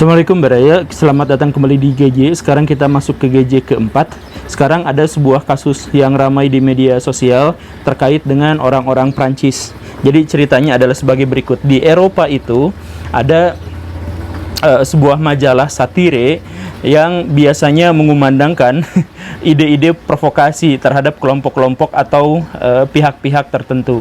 Assalamualaikum Baraya, selamat datang kembali di GJ. Sekarang kita masuk ke GJ keempat. Sekarang ada sebuah kasus yang ramai di media sosial terkait dengan orang-orang Prancis. Jadi ceritanya adalah sebagai berikut. Di Eropa itu ada sebuah majalah satire yang biasanya mengumandangkan ide-ide provokasi terhadap kelompok-kelompok atau pihak-pihak tertentu.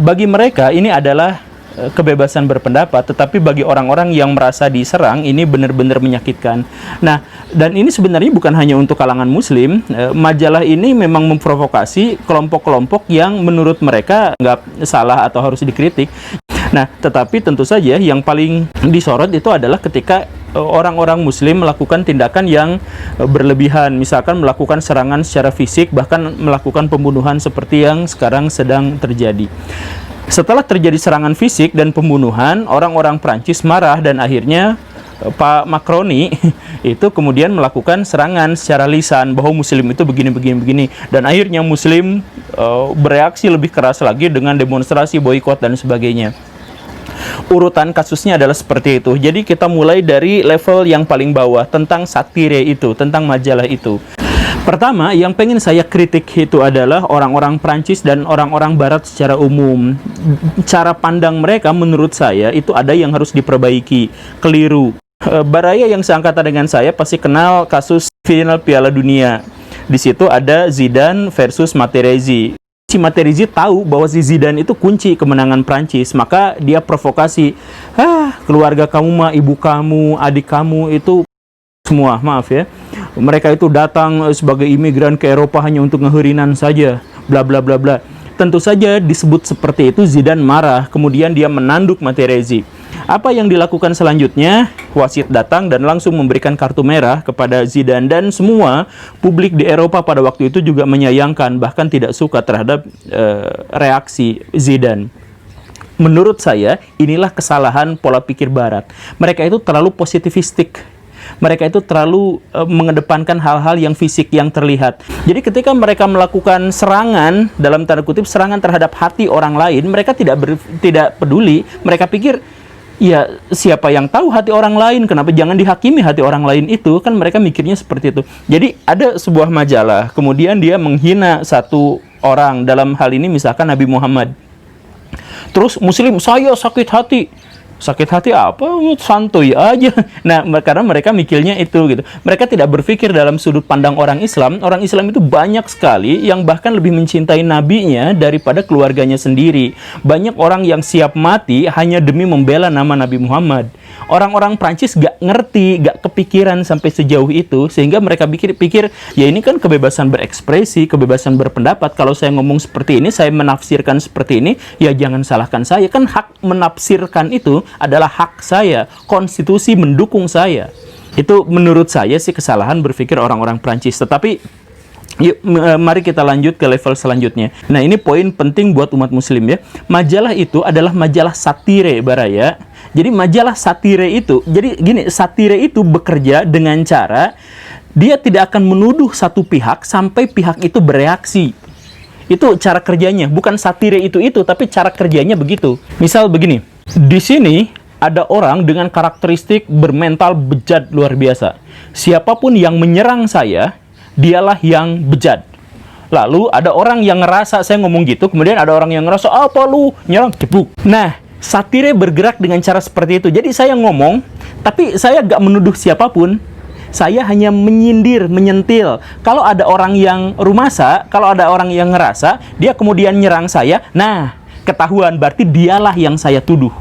Bagi mereka ini adalah kebebasan berpendapat, tetapi bagi orang-orang yang merasa diserang ini benar-benar menyakitkan. Nah, dan ini sebenarnya bukan hanya untuk kalangan muslim. Majalah ini memang memprovokasi kelompok-kelompok yang menurut mereka nggak salah atau harus dikritik. Nah, tetapi tentu saja yang paling disorot itu adalah ketika orang-orang muslim melakukan tindakan yang berlebihan, misalkan melakukan serangan secara fisik, bahkan melakukan pembunuhan seperti yang sekarang sedang terjadi. Setelah terjadi serangan fisik dan pembunuhan, orang-orang Prancis marah dan akhirnya Pak Macroni itu kemudian melakukan serangan secara lisan bahwa muslim itu begini. Dan akhirnya muslim bereaksi lebih keras lagi dengan demonstrasi, boikot dan sebagainya. Urutan kasusnya adalah seperti itu. Jadi kita mulai dari level yang paling bawah tentang satire itu, tentang majalah itu. Pertama, yang pengen saya kritik itu adalah orang-orang Prancis dan orang-orang Barat secara umum. Cara pandang mereka menurut saya itu ada yang harus diperbaiki, keliru. Baraya yang seangkatan dengan saya pasti kenal kasus final Piala Dunia. Di situ ada Zidane versus Materazzi. Si Materazzi tahu bahwa si Zidane itu kunci kemenangan Prancis, maka dia provokasi. Keluarga kamu mah, ibu kamu, adik kamu itu semua, maaf ya, mereka itu datang sebagai imigran ke Eropa hanya untuk ngeherinan saja, bla bla bla bla. Tentu saja disebut seperti itu, Zidane marah, kemudian dia menanduk Materazzi. Apa yang dilakukan selanjutnya? Wasit datang dan langsung memberikan kartu merah kepada Zidane, dan semua publik di Eropa pada waktu itu juga menyayangkan, bahkan tidak suka terhadap reaksi Zidane. Menurut saya, inilah kesalahan pola pikir Barat. Mereka itu terlalu positivistik. Mereka itu terlalu mengedepankan hal-hal yang fisik, yang terlihat. Jadi ketika mereka melakukan serangan, dalam tanda kutip serangan terhadap hati orang lain, mereka tidak peduli. Mereka pikir, ya siapa yang tahu hati orang lain, kenapa jangan dihakimi hati orang lain itu, kan mereka mikirnya seperti itu. Jadi ada sebuah majalah, kemudian dia menghina satu orang, dalam hal ini misalkan Nabi Muhammad. Terus muslim, saya sakit hati. Sakit hati apa? Santuy aja. Nah, karena mereka mikirnya itu gitu. Mereka tidak berpikir dalam sudut pandang orang Islam. Orang Islam itu banyak sekali yang bahkan lebih mencintai nabinya daripada keluarganya sendiri. Banyak orang yang siap mati hanya demi membela nama Nabi Muhammad. Orang-orang Prancis gak ngerti, gak kepikiran sampai sejauh itu, sehingga mereka pikir, ya ini kan kebebasan berekspresi, kebebasan berpendapat. Kalau saya ngomong seperti ini, saya menafsirkan seperti ini, ya jangan salahkan saya. Kan hak menafsirkan itu adalah hak saya. Konstitusi mendukung saya. Itu menurut saya sih kesalahan berpikir orang-orang Prancis. Tetapi yuk, mari kita lanjut ke level selanjutnya. Nah, ini poin penting buat umat muslim ya. Majalah itu adalah majalah satire, Baraya. Jadi majalah satire itu, jadi gini, satire itu bekerja dengan cara dia tidak akan menuduh satu pihak sampai pihak itu bereaksi. Itu cara kerjanya, bukan satire itu, tapi cara kerjanya begitu. Misal begini, di sini ada orang dengan karakteristik bermental bejat luar biasa. Siapapun yang menyerang saya, dialah yang bejat. Lalu ada orang yang ngerasa, saya ngomong gitu, kemudian ada orang yang ngerasa, apa lu nyerang, jebuk. Nah, satire bergerak dengan cara seperti itu. Jadi saya ngomong, tapi saya gak menuduh siapapun. Saya hanya menyindir, menyentil. Kalau ada orang yang rumasa, kalau ada orang yang ngerasa, dia kemudian nyerang saya, nah, ketahuan, berarti dialah yang saya tuduh.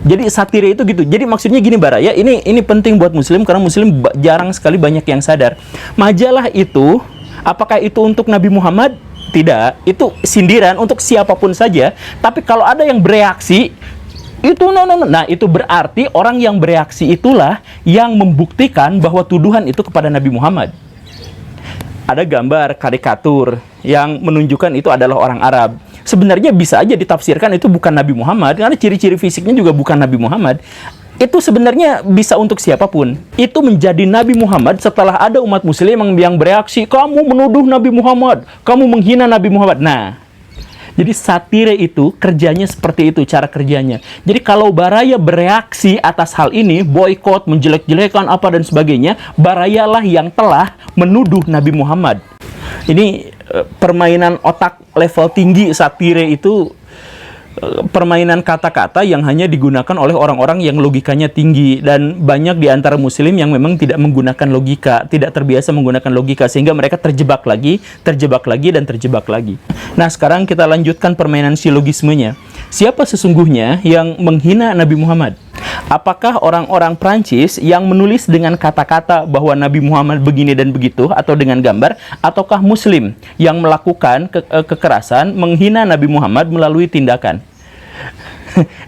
Jadi satire itu gitu. Jadi maksudnya gini Baraya, ini penting buat muslim, karena muslim jarang sekali banyak yang sadar. Majalah itu, apakah itu untuk Nabi Muhammad? Tidak, itu sindiran untuk siapapun saja. Tapi kalau ada yang bereaksi, itu nah itu berarti orang yang bereaksi itulah yang membuktikan bahwa tuduhan itu kepada Nabi Muhammad. Ada gambar karikatur yang menunjukkan itu adalah orang Arab. Sebenarnya bisa aja ditafsirkan itu bukan Nabi Muhammad, karena ciri-ciri fisiknya juga bukan Nabi Muhammad. Itu sebenarnya bisa untuk siapapun. Itu menjadi Nabi Muhammad setelah ada umat muslim yang bereaksi, kamu menuduh Nabi Muhammad, kamu menghina Nabi Muhammad. Nah, Jadi satire itu kerjanya seperti itu, cara kerjanya. Jadi kalau Baraya bereaksi atas hal ini, boykot, menjelek-jelekan apa dan sebagainya, Barayalah yang telah menuduh Nabi Muhammad. Ini permainan otak level tinggi satire itu, permainan kata-kata yang hanya digunakan oleh orang-orang yang logikanya tinggi, dan banyak di antara muslim yang memang tidak menggunakan logika, tidak terbiasa menggunakan logika, sehingga mereka terjebak lagi, dan terjebak lagi. Nah, sekarang kita lanjutkan permainan silogismenya. Siapa sesungguhnya yang menghina Nabi Muhammad? Apakah orang-orang Prancis yang menulis dengan kata-kata bahwa Nabi Muhammad begini dan begitu, atau dengan gambar, ataukah Muslim yang melakukan kekerasan, menghina Nabi Muhammad melalui tindakan?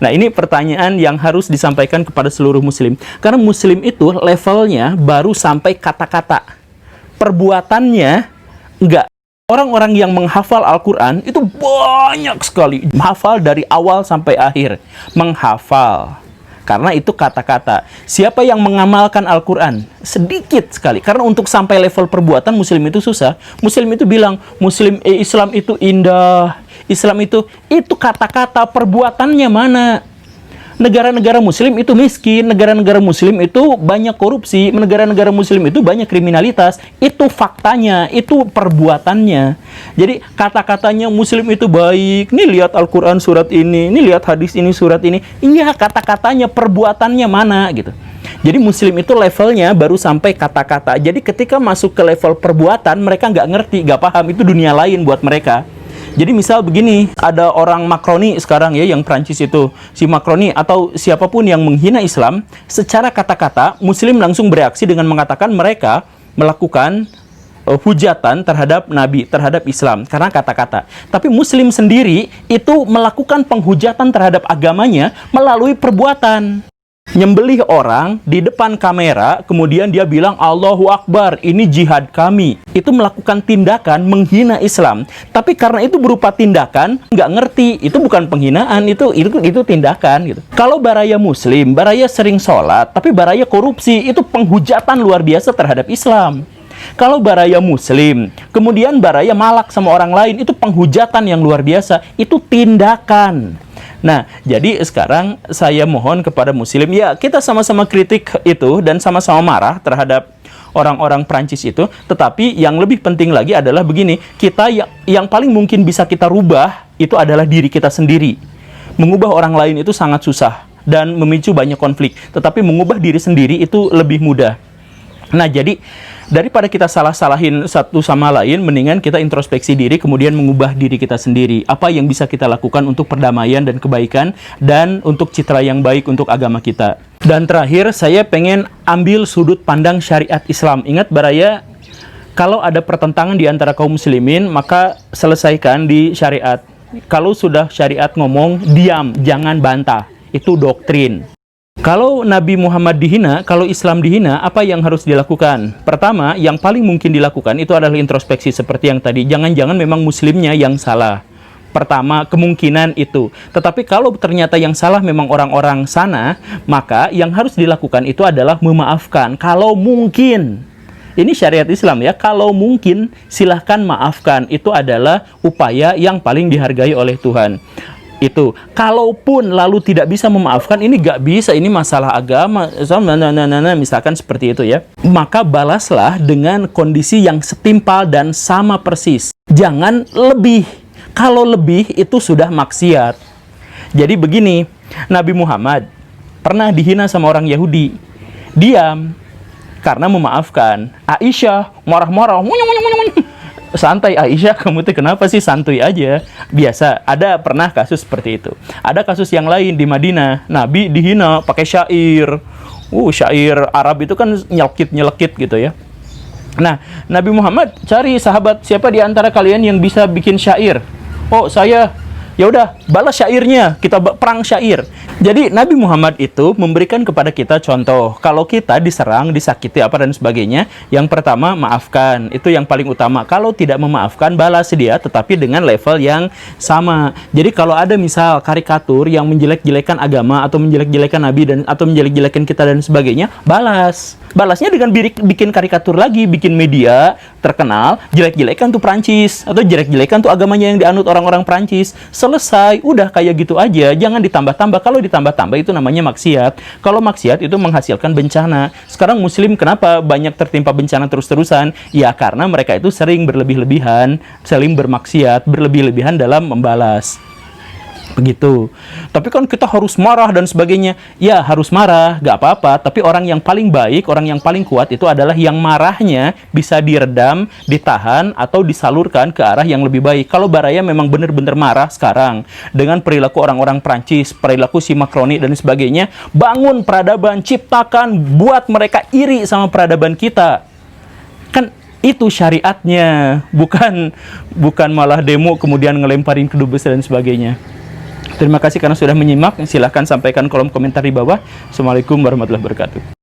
Nah, ini pertanyaan yang harus disampaikan kepada seluruh Muslim. Karena Muslim itu levelnya baru sampai kata-kata. Perbuatannya enggak. Orang-orang yang menghafal Al-Quran itu banyak sekali. Menghafal dari awal sampai akhir. Menghafal. Karena itu kata-kata. Siapa yang mengamalkan Al-Quran? Sedikit sekali. Karena untuk sampai level perbuatan Muslim itu susah. Muslim itu bilang, Islam itu indah. Islam itu kata-kata, perbuatannya mana? Negara-negara Muslim itu miskin. Negara-negara Muslim itu banyak korupsi. Negara-negara Muslim itu banyak kriminalitas. Itu faktanya, itu perbuatannya. Jadi kata-katanya Muslim itu baik. Nih lihat Al-Quran surat ini, nih lihat hadis ini surat ini. Iya, kata-katanya, perbuatannya mana gitu. Jadi Muslim itu levelnya baru sampai kata-kata. Jadi ketika masuk ke level perbuatan, mereka nggak ngerti, nggak paham. Itu dunia lain buat mereka. Jadi misal begini, ada orang Macroni sekarang ya, yang Prancis itu, si Macroni atau siapapun yang menghina Islam, secara kata-kata, Muslim langsung bereaksi dengan mengatakan mereka melakukan hujatan terhadap Nabi, terhadap Islam, karena kata-kata. Tapi Muslim sendiri itu melakukan penghujatan terhadap agamanya melalui perbuatan. Nyembelih orang di depan kamera, kemudian dia bilang Allahu Akbar, ini jihad kami. Itu melakukan tindakan menghina Islam. Tapi karena itu berupa tindakan, nggak ngerti, itu bukan penghinaan, itu tindakan gitu. Kalau Baraya Muslim, Baraya sering sholat, tapi Baraya korupsi, itu penghujatan luar biasa terhadap Islam. Kalau Baraya Muslim, kemudian Baraya malak sama orang lain, itu penghujatan yang luar biasa, itu tindakan. Nah, jadi sekarang saya mohon kepada Muslim, ya kita sama-sama kritik itu dan sama-sama marah terhadap orang-orang Prancis itu, tetapi yang lebih penting lagi adalah begini, kita yang paling mungkin bisa kita rubah itu adalah diri kita sendiri. Mengubah orang lain itu sangat susah dan memicu banyak konflik, tetapi mengubah diri sendiri itu lebih mudah. Nah, jadi daripada kita salah-salahin satu sama lain, mendingan kita introspeksi diri, kemudian mengubah diri kita sendiri. Apa yang bisa kita lakukan untuk perdamaian dan kebaikan, dan untuk citra yang baik untuk agama kita. Dan terakhir, saya pengen ambil sudut pandang syariat Islam. Ingat Baraya, kalau ada pertentangan di antara kaum muslimin, maka selesaikan di syariat. Kalau sudah syariat ngomong, diam, jangan bantah. Itu doktrin. Kalau Nabi Muhammad dihina, kalau Islam dihina, apa yang harus dilakukan? Pertama, yang paling mungkin dilakukan itu adalah introspeksi seperti yang tadi. Jangan-jangan memang muslimnya yang salah. Pertama, kemungkinan itu. Tetapi kalau ternyata yang salah memang orang-orang sana, maka yang harus dilakukan itu adalah memaafkan. Kalau mungkin, ini syariat Islam ya, kalau mungkin silahkan maafkan. Itu adalah upaya yang paling dihargai oleh Tuhan. Itu, kalaupun lalu tidak bisa memaafkan, ini gak bisa, ini masalah agama, misalkan seperti itu ya, maka balaslah dengan kondisi yang setimpal dan sama persis. Jangan lebih. Kalau lebih itu sudah maksiat. Jadi begini, Nabi Muhammad pernah dihina sama orang Yahudi, diam karena memaafkan. Aisyah marah-marah, santai Aisyah, kamu tuh kenapa sih, santuy aja, biasa. Ada pernah kasus seperti itu. Ada kasus yang lain di Madinah, Nabi dihina pakai syair. Syair Arab itu kan nyelekit gitu ya. Nah, Nabi Muhammad cari sahabat, siapa di antara kalian yang bisa bikin syair? Oh, saya. Ya udah, balas syairnya, kita perang syair. Jadi Nabi Muhammad itu memberikan kepada kita contoh. Kalau kita diserang, disakiti apa dan sebagainya, yang pertama maafkan. Itu yang paling utama. Kalau tidak memaafkan, balas dia, tetapi dengan level yang sama. Jadi kalau ada misal karikatur yang menjelek-jelekan agama atau menjelek-jelekan Nabi atau menjelek-jelekan kita dan sebagainya, balas. balasnya dengan bikin karikatur lagi, bikin media terkenal, jelek-jelekan tuh Prancis, atau jelek-jelekan tuh agamanya yang dianut orang-orang Prancis. Selesai, udah kayak gitu aja, jangan ditambah-tambah. Kalau ditambah-tambah itu namanya maksiat. Kalau maksiat itu menghasilkan bencana. Sekarang Muslim kenapa banyak tertimpa bencana terus-terusan? Ya karena mereka itu sering berlebih-lebihan, sering bermaksiat, berlebih-lebihan dalam membalas. Begitu. Tapi kan kita harus marah dan sebagainya. Ya harus marah, gak apa-apa. Tapi orang yang paling baik, orang yang paling kuat itu adalah yang marahnya bisa diredam, ditahan, atau disalurkan ke arah yang lebih baik. Kalau Baraya memang benar-benar marah sekarang dengan perilaku orang-orang Prancis, perilaku si Macroni dan sebagainya, bangun peradaban, ciptakan, buat mereka iri sama peradaban kita. Kan itu syariatnya, bukan malah demo kemudian ngelemparin kedubes dan sebagainya. Terima kasih karena sudah menyimak. Silahkan sampaikan kolom komentar di bawah. Assalamualaikum warahmatullahi wabarakatuh.